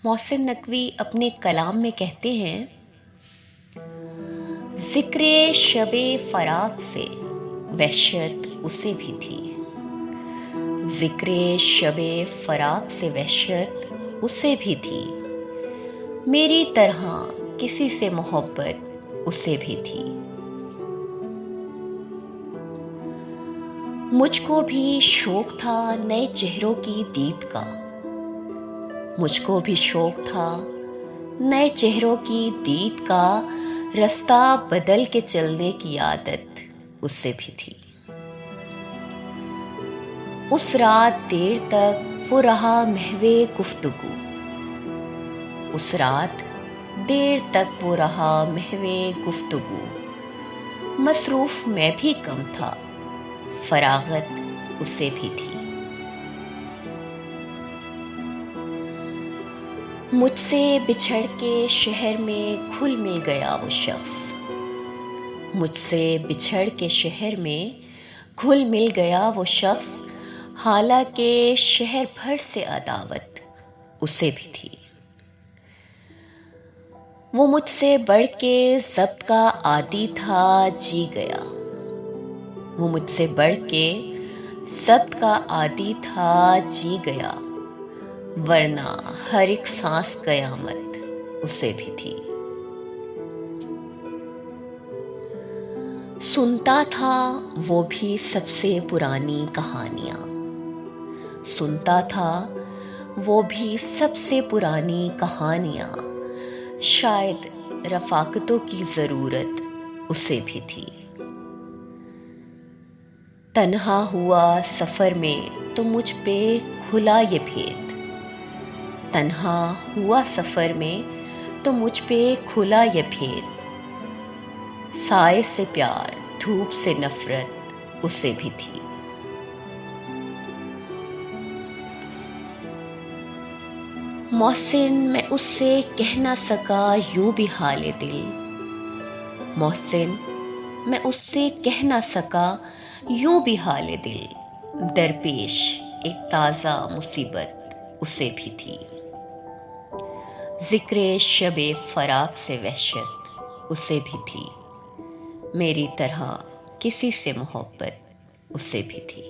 محسن نقوی اپنے کلام میں کہتے ہیں، ذکر شب فراق سے وحشت اسے بھی تھی، ذکر شب فراق سے وحشت اسے بھی تھی، میری طرح کسی سے محبت اسے بھی تھی۔ مجھ کو بھی شوق تھا نئے چہروں کی دید کا، مجھ کو بھی شوق تھا نئے چہروں کی دید کا، رستہ بدل کے چلنے کی عادت اس سے بھی تھی۔ اس رات دیر تک وہ رہا محو گفتگو، اس رات دیر تک وہ رہا محو گفتگو، مصروف میں بھی کم تھا، فراغت اس سے بھی تھی۔ مجھ سے بچھڑ کے شہر میں گھل مل گیا وہ شخص، مجھ سے بچھڑ کے شہر میں گھل مل گیا وہ شخص، حالانکہ شہر بھر سے عداوت اسے بھی تھی۔ وہ مجھ سے بڑھ کے ضبط کا عادی تھا، جی گیا، وہ مجھ سے بڑھ کے ضبط کا عادی تھا، جی گیا، ورنہ ہر ایک سانس قیامت اسے بھی تھی۔ سنتا تھا وہ بھی سب سے پرانی کہانیاں، سنتا تھا وہ بھی سب سے پرانی کہانیاں، شاید رفاقتوں کی ضرورت اسے بھی تھی۔ تنہا ہوا سفر میں تو مجھ پہ کھلا یہ بھید، تنہا ہوا سفر میں تو مجھ پہ کھلا یہ بھید، سائے سے پیار دھوپ سے نفرت اسے بھی تھی۔ محسن میں اس سے کہہ نہ سکا یوں بھی حال دل، محسن میں اس سے کہہ نہ سکا یوں بھی حال دل، درپیش ایک تازہ مصیبت اسے بھی تھی۔ ذکر شب فراق سے وحشت اسے بھی تھی، میری طرح کسی سے محبت اسے بھی تھی۔